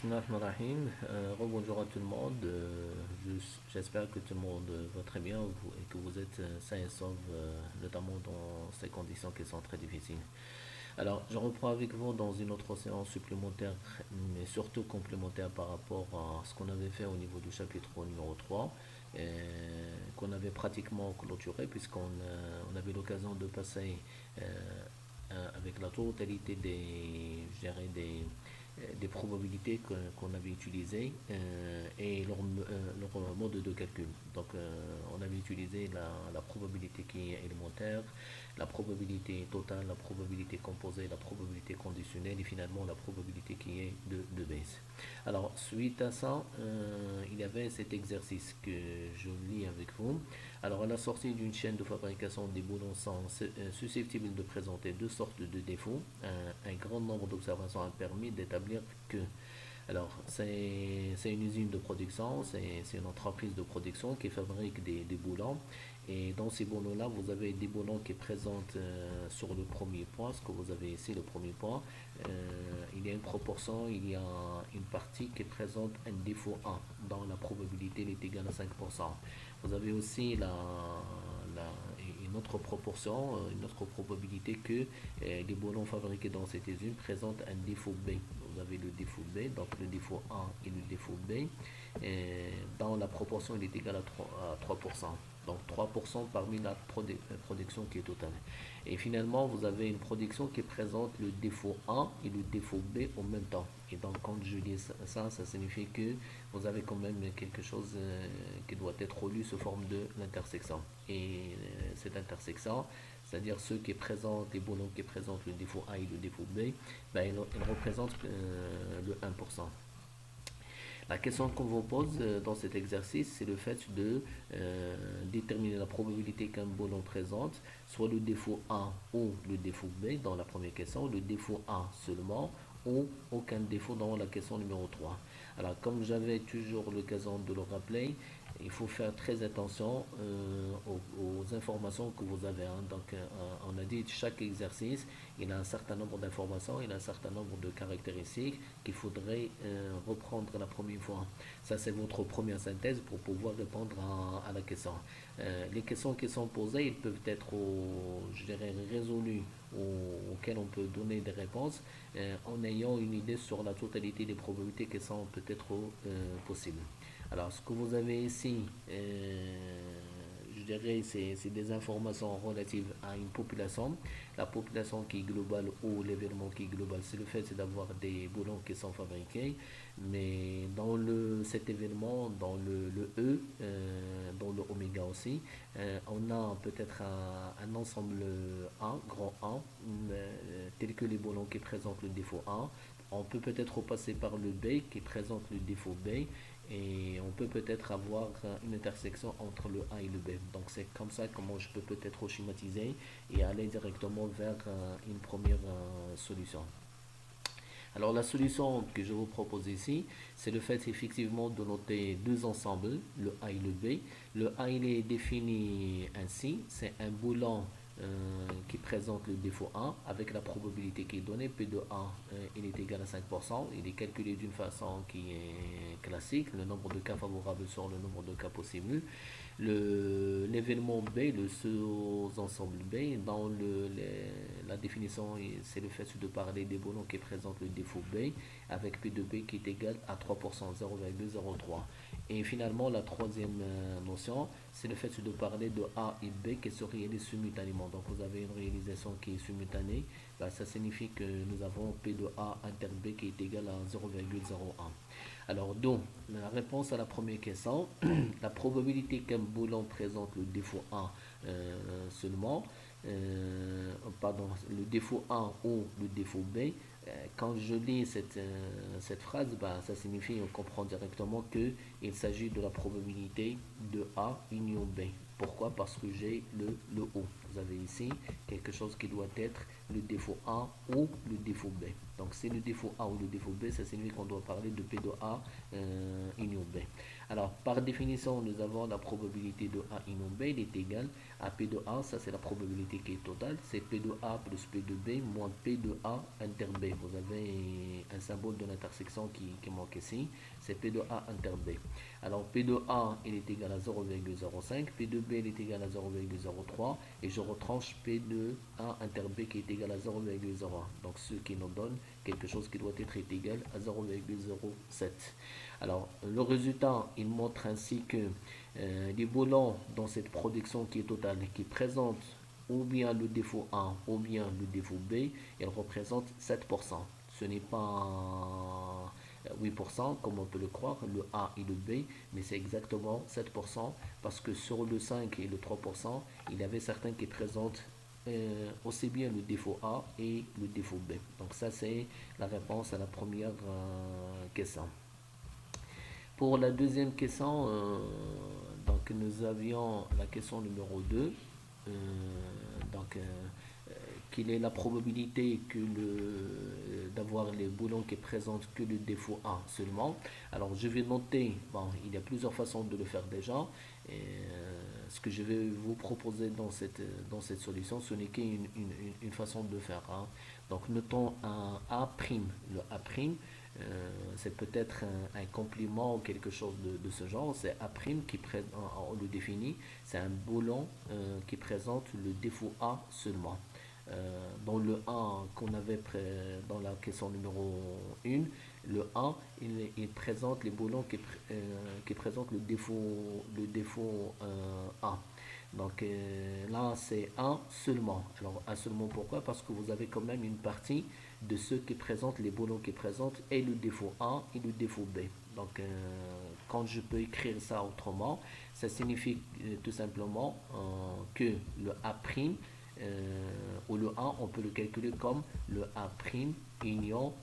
Bismillahirrahmanirrahim. Rebonjour à tout le monde. J'espère que tout le monde va très bien et que vous êtes sains et saufs, notamment dans ces conditions qui sont très difficiles. Alors, je reprends avec vous dans une autre séance supplémentaire, mais surtout complémentaire par rapport à ce qu'on avait fait au niveau du chapitre numéro 3, qu'on avait pratiquement clôturé, on avait l'occasion de passer avec la totalité des probabilités qu'on avait utilisées et leur mode de calcul. Donc, on avait utilisé la probabilité qui est élémentaire, la probabilité totale, la probabilité composée, la probabilité conditionnelle et finalement la probabilité qui est de base. Alors, suite à ça, il y avait cet exercice que je lis avec vous. Alors, à la sortie d'une chaîne de fabrication des boulons sont susceptibles de présenter deux sortes de défauts. Un grand nombre d'observations a permis d'établir que alors, c'est une usine de production, c'est une entreprise de production qui fabrique des boulons. Et dans ces boulons-là, vous avez des boulons qui présentent sur le premier point, ce que vous avez ici, le premier point, il y a une proportion, il y a une partie qui présente un défaut 1, dont la probabilité est égale à 5%. Vous avez aussi la- une autre proportion, une autre probabilité que les boulons fabriqués dans cette usine présentent un défaut B. Vous avez le défaut B, donc le défaut 1 et le défaut B. Dans la proportion, il est égal à 3%. Donc 3% parmi la production qui est totale. Et finalement, vous avez une production qui présente le défaut 1 et le défaut B en même temps. Et donc quand je dis ça signifie que vous avez quand même quelque chose qui doit être lu sous forme de l'intersection. Et cette intersection, c'est-à-dire ceux qui présentent, les boulons qui présentent le défaut A et le défaut B, ben, ils représentent le 1%. La question qu'on vous pose dans cet exercice, c'est le fait de déterminer la probabilité qu'un boulon présente, soit le défaut A ou le défaut B dans la première question, le défaut A seulement ou aucun défaut dans la question numéro 3. Alors, comme j'avais toujours l'occasion de le rappeler, il faut faire très attention aux informations que vous avez, hein. Donc, on a dit que chaque exercice, il a un certain nombre d'informations, il a un certain nombre de caractéristiques qu'il faudrait reprendre la première fois. Ça, c'est votre première synthèse pour pouvoir répondre à la question. Les questions qui sont posées, ils peuvent être, je dirais, résolues auxquelles on peut donner des réponses en ayant une idée sur la totalité des probabilités qui sont peut-être possibles. Alors, ce que vous avez ici, je dirais, c'est des informations relatives à une population. La population qui est globale ou l'événement qui est global, c'est le fait d'avoir des boulons qui sont fabriqués. Mais dans cet événement, dans le E, dans le oméga aussi, on a peut-être un ensemble A, grand A, tel que les boulons qui présentent le défaut A. On peut peut-être passer par le B qui présente le défaut B et on peut peut-être avoir une intersection entre le A et le B. Donc c'est comme ça comment je peux peut-être schématiser et aller directement vers une première solution. Alors la solution que je vous propose ici, c'est le fait effectivement de noter deux ensembles, le A et le B. Le A il est défini ainsi, c'est un boulon qui présente le défaut 1 avec la probabilité qui est donnée, P de A il est égal à 5%, il est calculé d'une façon qui est classique, le nombre de cas favorables sur le nombre de cas possibles. L'événement B, le sous-ensemble B, dans la définition, c'est le fait de parler des boulons qui présentent le défaut B avec P de B qui est égal à 3%, 0,03. Et finalement, la troisième notion, c'est le fait de parler de A et B qui se réalisent simultanément. Donc vous avez une réalisation qui est simultanée, bah, ça signifie que nous avons P de A inter B qui est égal à 0,01. Alors, donc, la réponse à la première question, la probabilité qu'un boulon présente le défaut 1 seulement, pardon, le défaut 1 ou le défaut B, quand je lis cette phrase, bah, ça signifie, on comprend directement qu'il s'agit de la probabilité de A union B. Pourquoi? Parce que j'ai le O. Vous avez ici quelque chose qui doit être le défaut A ou le défaut B. Donc c'est le défaut A ou le défaut B, ça signifie qu'on doit parler de P de A union B. Alors par définition, nous avons la probabilité de A union B, il est égal à P de A, ça c'est la probabilité qui est totale, c'est P de A plus P de B moins P de A inter B. Vous avez un symbole de l'intersection qui manque ici, c'est P de A inter B. Alors P de A il est égal à 0,05, P de B il est égal à 0,03 et je retranche P de A inter B qui est égal à 0,01. Donc ce qui nous donne quelque chose qui doit être égal à 0,07. Alors le résultat il montre ainsi que les boulons dans cette production qui est totale, qui présente ou bien le défaut A ou bien le défaut B, elle représente 7%. Ce n'est pas 8% comme on peut le croire, le A et le B, mais c'est exactement 7% parce que sur le 5 et le 3%, il y avait certains qui présentent aussi bien le défaut A et le défaut B. Donc ça c'est la réponse à la première question. Pour la deuxième question, donc nous avions la question numéro 2. Euh, donc, quelle est la probabilité que d'avoir les boulons qui présentent que le défaut A seulement. Alors je vais noter, bon, il y a plusieurs façons de le faire déjà. Et, ce que je vais vous proposer dans cette solution, ce n'est qu'une façon de faire. Hein. Donc notons un A', le A'. C'est peut-être un complément ou quelque chose de ce genre. C'est A' on le définit, c'est un boulon qui présente le défaut A seulement. Dans le A qu'on avait dans la question numéro 1, le A il présente les boulons qui présentent le défaut A. Donc là c'est A seulement. Alors A seulement pourquoi? Parce que vous avez quand même une partie de ceux qui présentent les boulons qui présentent et le défaut A et le défaut B. Donc quand je peux écrire ça autrement, ça signifie tout simplement que le A' ou le A, on peut le calculer comme le A' union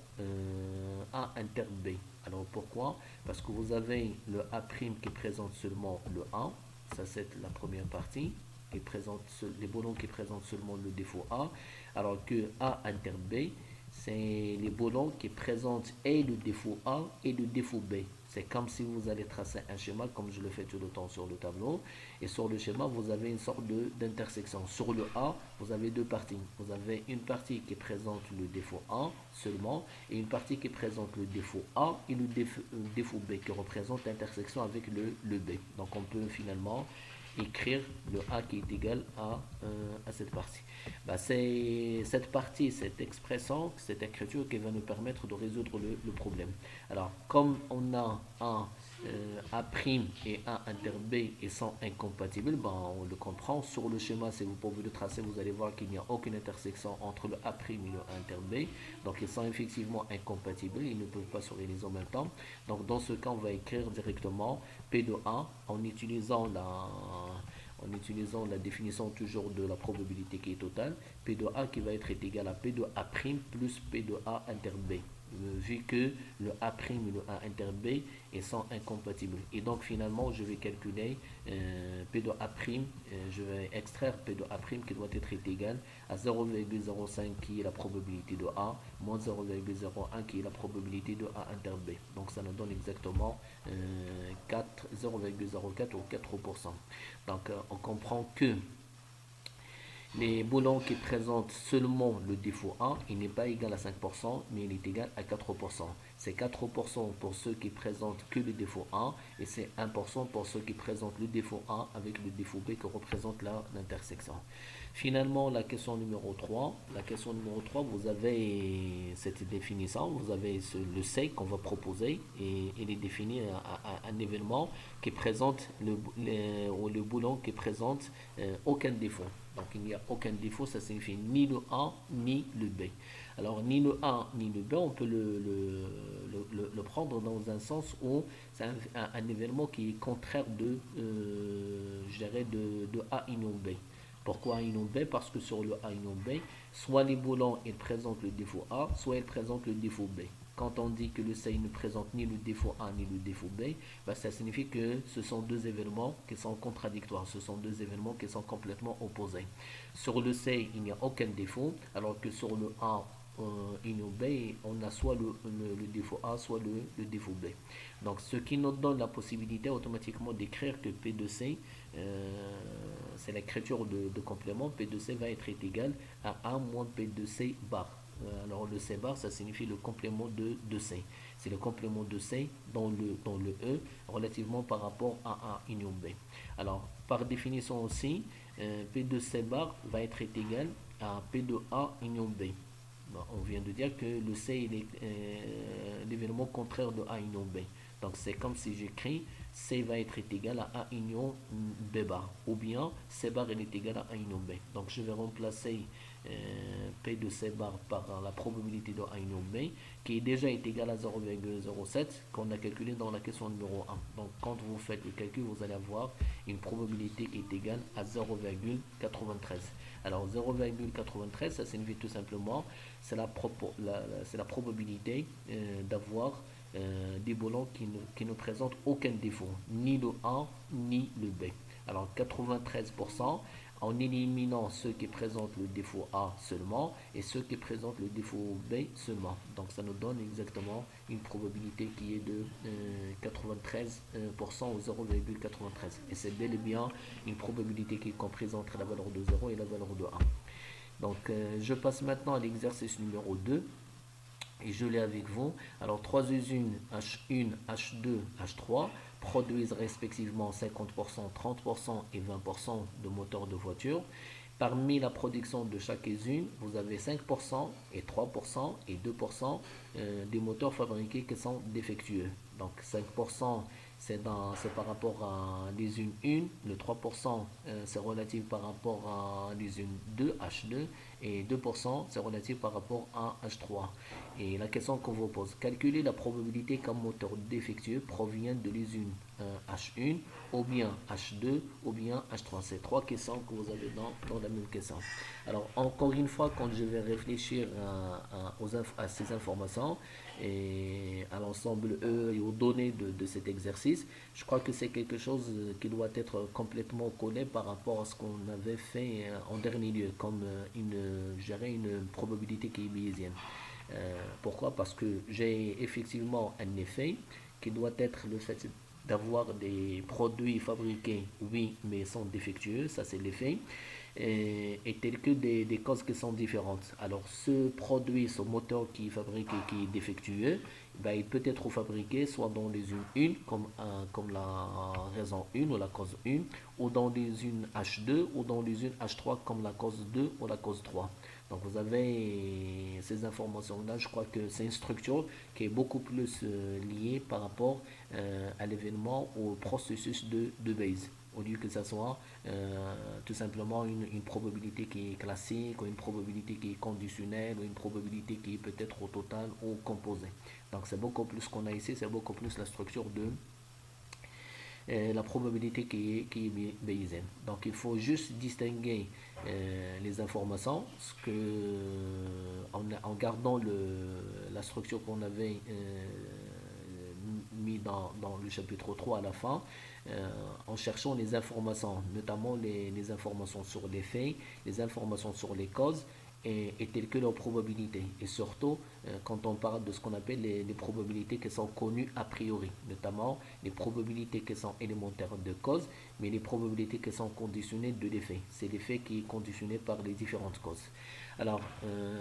A inter B. Alors pourquoi? Parce que vous avez le A' qui présente seulement le A, ça c'est la première partie, qui présente les boulons qui présentent seulement le défaut A, alors que A inter B, c'est les boulons qui présentent et le défaut A et le défaut B. C'est comme si vous allez tracer un schéma, comme je le fais tout le temps sur le tableau. Et sur le schéma, vous avez une sorte d'intersection. Sur le A, vous avez deux parties. Vous avez une partie qui présente le défaut A seulement, et une partie qui présente le défaut A et le défaut B, qui représente l'intersection avec le B. Donc on peut finalement écrire le A qui est égal à cette partie. Bah, c'est cette partie, cette expression, cette écriture qui va nous permettre de résoudre le problème. Alors, comme on a A' et A inter B et sont incompatibles, ben, on le comprend. Sur le schéma, si vous pouvez le tracer, vous allez voir qu'il n'y a aucune intersection entre le A' et le A inter B. Donc, ils sont effectivement incompatibles. Ils ne peuvent pas se réaliser en même temps. Donc, dans ce cas, on va écrire directement P de A en utilisant la définition toujours de la probabilité qui est totale, P de A qui va être égal à P de A' plus P de A inter B, vu que le A' et le A inter B sont incompatibles. Et donc finalement, je vais calculer P de A', je vais extraire P de A' qui doit être égal à 0,05 qui est la probabilité de A, moins 0,01 qui est la probabilité de A inter B. Donc ça nous donne exactement 0,04 ou 4%. Donc on comprend que les boulons qui présentent seulement le défaut A, il n'est pas égal à 5%, mais il est égal à 4%. C'est 4% pour ceux qui présentent que le défaut A, et c'est 1% pour ceux qui présentent le défaut A avec le défaut B qui représente l'intersection. Finalement, la question numéro 3. La question numéro 3, vous avez cette définition, vous avez le C qu'on va proposer, et il est défini à un événement qui présente le boulon qui présente aucun défaut. Donc il n'y a aucun défaut, ça signifie ni le A ni le B. Alors ni le A ni le B, on peut le prendre dans un sens où c'est un événement qui est contraire je dirais de A union B. Pourquoi A union B? Parce que sur le A union B, soit les boulons ils présentent le défaut A, soit ils présentent le défaut B. quand on dit que le seuil ne présente ni le défaut A ni le défaut B, ben, ça signifie que ce sont deux événements qui sont contradictoires, ce sont deux événements qui sont complètement opposés. Sur le seuil, il n'y a aucun défaut, alors que sur le A union B, on a soit le défaut A, soit le défaut B. Donc, ce qui nous donne la possibilité automatiquement d'écrire que P de C, c'est l'écriture de complément, P de C va être égal à A moins P de C bar. Alors, le C bar, ça signifie le complément de C. C'est le complément de C dans le E relativement par rapport à A union B. Alors, par définition aussi, P de C bar va être égal à P de A union B. Bon, on vient de dire que le C est l'événement contraire de A union B. Donc c'est comme si j'écris C va être égal à A union B bar. Ou bien C bar est égal à A union B. Donc je vais remplacer P de C bar par la probabilité de A union B qui est déjà égal à 0,07 qu'on a calculé dans la question numéro 1. Donc quand vous faites le calcul, vous allez avoir une probabilité qui est égale à 0,93. Alors 0,93, ça signifie tout simplement, c'est la probabilité d'avoir des boulons qui ne présentent aucun défaut, ni le A ni le B. Alors 93% en éliminant ceux qui présentent le défaut A seulement et ceux qui présentent le défaut B seulement. Donc ça nous donne exactement une probabilité qui est de 93% ou 0,93. Et c'est bel et bien une probabilité qui est comprise entre la valeur de 0 et la valeur de 1. Donc je passe maintenant à l'exercice numéro 2. Et je l'ai avec vous. Alors, trois usines H1, H2, H3 produisent respectivement 50%, 30% et 20% de moteurs de voiture. Parmi la production de chaque usine, vous avez 5% et 3% et 2% des moteurs fabriqués qui sont défectueux. Donc 5% c'est par rapport à l'usine 1, le 3% c'est relatif par rapport à l'usine 2, H2, et 2% c'est relatif par rapport à H3. Et la question qu'on vous pose, calculez la probabilité qu'un moteur défectueux provient de l'usine H1, ou bien H2, ou bien H3. C'est trois questions que vous avez dans la même question. Alors, encore une fois, quand je vais réfléchir à ces informations et à l'ensemble et aux données de cet exercice, je crois que c'est quelque chose qui doit être complètement collé par rapport à ce qu'on avait fait en dernier lieu, comme une probabilité qui est bayésienne. Pourquoi? Parce que j'ai effectivement un effet qui doit être le fait d'avoir des produits fabriqués, oui, mais sont défectueux, ça c'est l'effet, et tels que des causes qui sont différentes. Alors ce produit, ce moteur qui est fabriqué, qui est défectueux, ben, il peut être fabriqué soit dans l'usine 1, comme la raison 1 ou la cause 1, ou dans l'usine H2 ou dans l'usine H3 comme la cause 2 ou la cause 3. Donc vous avez ces informations-là, je crois que c'est une structure qui est beaucoup plus liée par rapport à l'événement, au processus de Bayes, au lieu que ce soit tout simplement une probabilité qui est classique, ou une probabilité qui est conditionnelle, ou une probabilité qui est peut-être au total ou composée. Donc c'est beaucoup plus ce qu'on a ici, c'est beaucoup plus la structure de la probabilité qui est bayésienne. Donc il faut juste distinguer les informations, en gardant la structure qu'on avait mis dans le chapitre 3 à la fin, en cherchant les informations, notamment les informations sur les faits, les informations sur les causes, et telles que leur probabilité. Et surtout, quand on parle de ce qu'on appelle les probabilités qui sont connues a priori, notamment les probabilités qui sont élémentaires de cause, mais les probabilités qui sont conditionnées de l'effet. C'est l'effet qui est conditionné par les différentes causes. Alors,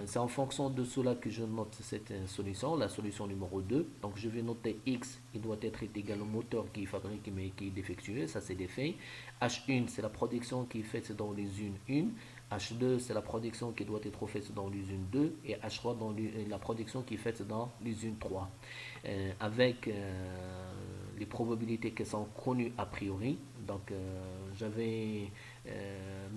c'est en fonction de cela que je note cette solution, la solution numéro 2. Donc, je vais noter X, il doit être égal au moteur qui est fabriqué mais qui est défectueux, ça c'est l'effet. H1, c'est la production qui est faite dans l'usine 1. H2, c'est la production qui doit être faite dans l'usine 2, et H3, dans la production qui est faite dans l'usine 3. Avec les probabilités qui sont connues a priori. Donc, j'avais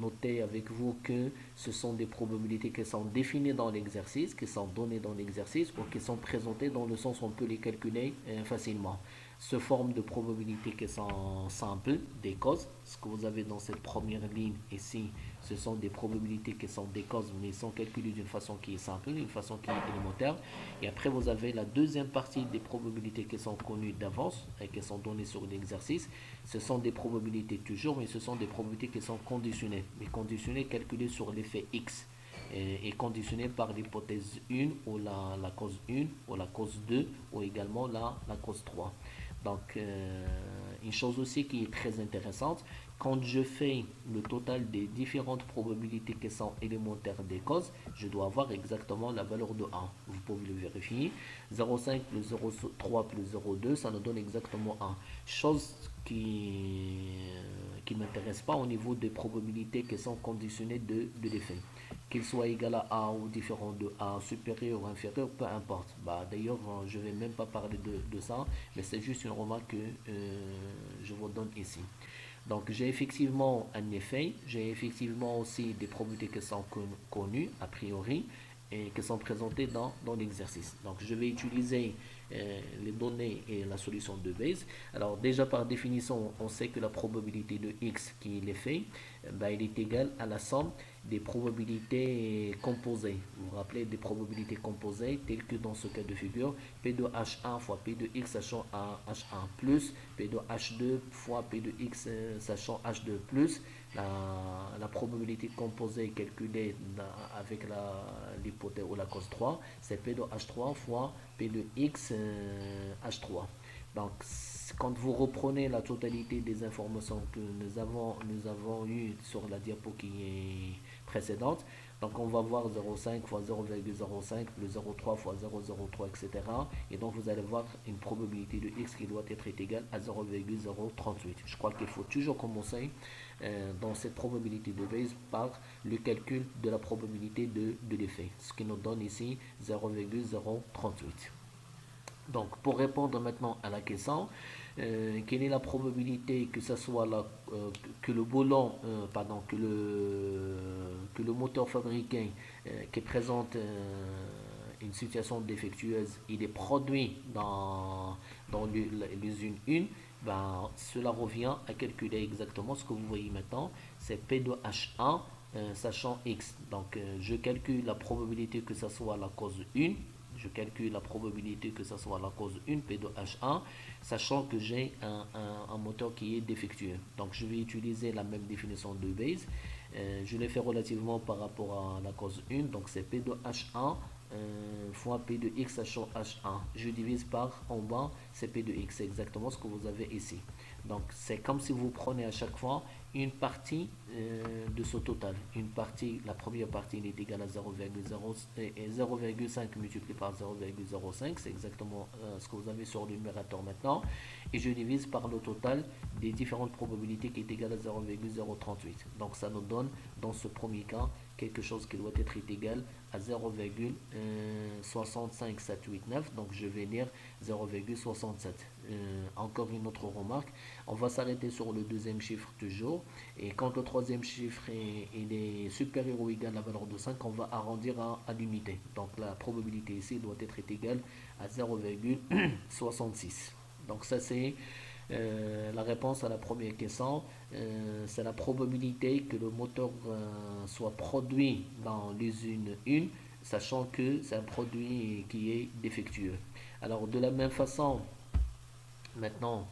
noté avec vous que ce sont des probabilités qui sont définies dans l'exercice, qui sont données dans l'exercice, ou qui sont présentées dans le sens où on peut les calculer facilement. se forment de probabilités qui sont simples, des causes. Ce que vous avez dans cette première ligne ici, ce sont des probabilités qui sont des causes, mais sont calculées d'une façon qui est simple, d'une façon qui est élémentaire. Et après, vous avez la deuxième partie des probabilités qui sont connues d'avance et qui sont données sur l'exercice. Ce sont des probabilités toujours, mais ce sont des probabilités qui sont conditionnées. Mais conditionnées calculées sur l'effet X et conditionné par l'hypothèse 1 ou la cause 1 ou la cause 2 ou également la cause 3. Donc, une chose aussi qui est très intéressante, quand je fais le total des différentes probabilités qui sont élémentaires des causes, je dois avoir exactement la valeur de 1. Vous pouvez le vérifier. 0,5 plus 0,3 plus 0,2, ça nous donne exactement 1. Chose qui ne m'intéresse pas au niveau des probabilités qui sont conditionnées de l'effet. Qu'il soit égal à A ou différent de A, supérieur ou inférieur, peu importe. D'ailleurs, je ne vais même pas parler de ça, mais c'est juste une remarque que je vous donne ici. Donc, j'ai effectivement un effet, j'ai effectivement aussi des probabilités qui sont connues, a priori, et qui sont présentées dans l'exercice. Donc, je vais utiliser les données et la solution de Bayes. Alors, déjà par définition, on sait que la probabilité de x, qui est l'effet, elle est égale à la somme des probabilités composées. Vous vous rappelez des probabilités composées, telles que dans ce cas de figure, P de H1 fois P de X sachant H1 plus, P de H2 fois P de X sachant H2 plus. La probabilité composée calculée avec l'hypothèse ou la cause 3, c'est P de H3 fois P de X H3. Donc, quand vous reprenez la totalité des informations que nous avons eues sur la diapo qui est précédente, donc on va voir 0,5 fois 0,05 plus 0,3 fois 0,03, etc. Et donc vous allez voir une probabilité de x qui doit être égale à 0,038. Je crois qu'il faut toujours commencer dans cette probabilité de Bayes par le calcul de la probabilité de l'effet, ce qui nous donne ici 0,038. Donc, pour répondre maintenant à la question, quelle est la probabilité que ce soit que le volant, pardon, que le moteur fabriqué qui présente une situation défectueuse, il est produit dans l'usine 1, cela revient à calculer exactement ce que vous voyez maintenant, c'est P de H1 sachant X. Donc, je calcule la probabilité que ce soit la cause 1. Je calcule la probabilité que ce soit la cause 1 P de H1, sachant que j'ai un moteur qui est défectueux. Donc je vais utiliser la même définition de Bayes. Je l'ai fait relativement par rapport à la cause 1, donc c'est P de H1 fois P de X sachant H1. Je divise par en bas, c'est P de X, c'est exactement ce que vous avez ici. Donc c'est comme si vous prenez à chaque fois une partie de ce total. La première partie est égale à 0,5 multiplié par 0,05. C'est exactement ce que vous avez sur le numérateur maintenant. Et je divise par le total des différentes probabilités qui est égal à 0,038. Donc ça nous donne dans ce premier cas quelque chose qui doit être égal à 0,65789. Donc je vais lire 0,67. Encore une autre remarque, on va s'arrêter sur le deuxième chiffre toujours, et quand le troisième chiffre est supérieur ou égal à la valeur de 5, on va arrondir à l'unité. Donc la probabilité ici doit être égale à 0,66. Donc ça c'est la réponse à la première question. C'est la probabilité que le moteur soit produit dans l'usine 1, sachant que c'est un produit qui est défectueux. Alors de la même façon, maintenant,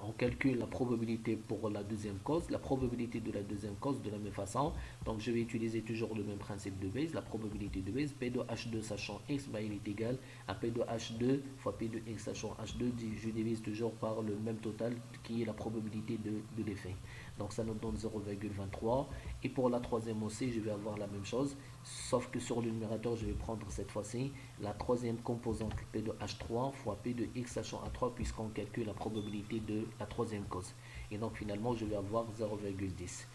on calcule la probabilité pour la deuxième cause, la probabilité de la deuxième cause de la même façon. Donc je vais utiliser toujours le même principe de Bayes, la probabilité de Bayes, P de H2 sachant X, il est égal à P de H2 fois P de X sachant H2, je divise toujours par le même total qui est la probabilité de l'effet. Donc ça nous donne 0,23. Et pour la troisième aussi, je vais avoir la même chose, sauf que sur le numérateur, je vais prendre cette fois-ci la troisième composante P de H3 fois P de X sachant A3, puisqu'on calcule la probabilité de la troisième cause. Et donc finalement, je vais avoir 0,10.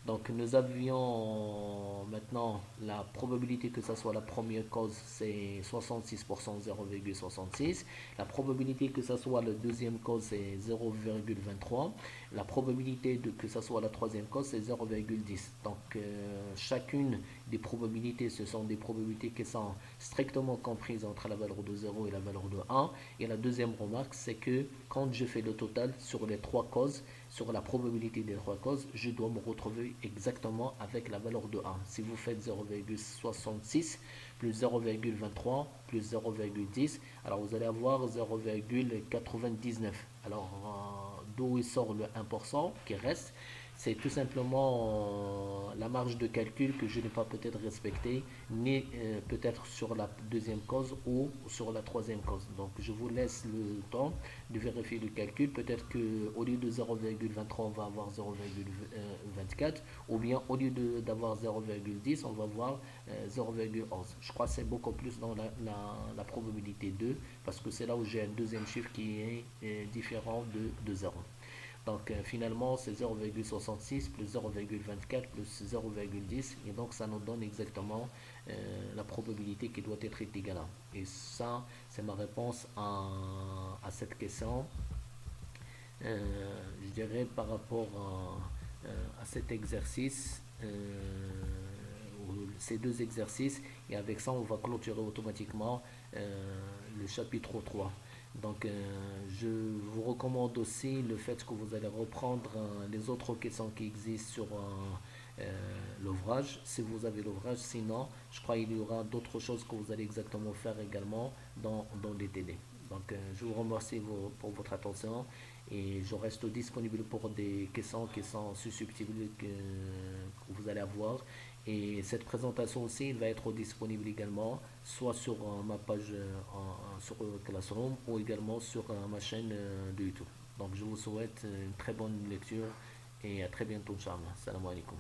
Donc nous avions maintenant la probabilité que ça soit la première cause, c'est 66%, 0,66. La probabilité que ça soit la deuxième cause, c'est 0,23. La probabilité que ça soit la troisième cause, c'est 0,10. Donc chacune des probabilités, ce sont des probabilités qui sont strictement comprises entre la valeur de 0 et la valeur de 1. Et la deuxième remarque, c'est que quand je fais le total sur les trois causes, sur la probabilité des trois causes, je dois me retrouver exactement avec la valeur de 1. Si vous faites 0,66 plus 0,23 plus 0,10, alors vous allez avoir 0,99. Alors d'où il sort le 1% qui reste? C'est tout simplement la marge de calcul que je n'ai pas peut-être respectée, ni peut-être sur la deuxième cause ou sur la troisième cause. Donc je vous laisse le temps de vérifier le calcul. Peut-être qu'au lieu de 0,23, on va avoir 0,24, ou bien au lieu d'avoir 0,10, on va avoir 0,11. Je crois que c'est beaucoup plus dans la probabilité 2, parce que c'est là où j'ai un deuxième chiffre qui est différent de 0. Donc finalement, c'est 0,66 plus 0,24 plus 0,10. Et donc ça nous donne exactement la probabilité qui doit être égale à 1. Et ça, c'est ma réponse à cette question. Je dirais par rapport à cet exercice, ces deux exercices. Et avec ça, on va clôturer automatiquement le chapitre 3. Donc, je vous recommande aussi le fait que vous allez reprendre les autres questions qui existent sur l'ouvrage, si vous avez l'ouvrage. Sinon, je crois qu'il y aura d'autres choses que vous allez exactement faire également dans les TD. Donc, je vous remercie pour votre attention et je reste disponible pour des questions qui sont susceptibles que vous allez avoir. Et cette présentation aussi va être disponible également, soit sur ma page sur Classroom ou également sur ma chaîne de YouTube. Donc je vous souhaite une très bonne lecture et à très bientôt, Inch'Allah. Salam alaikum.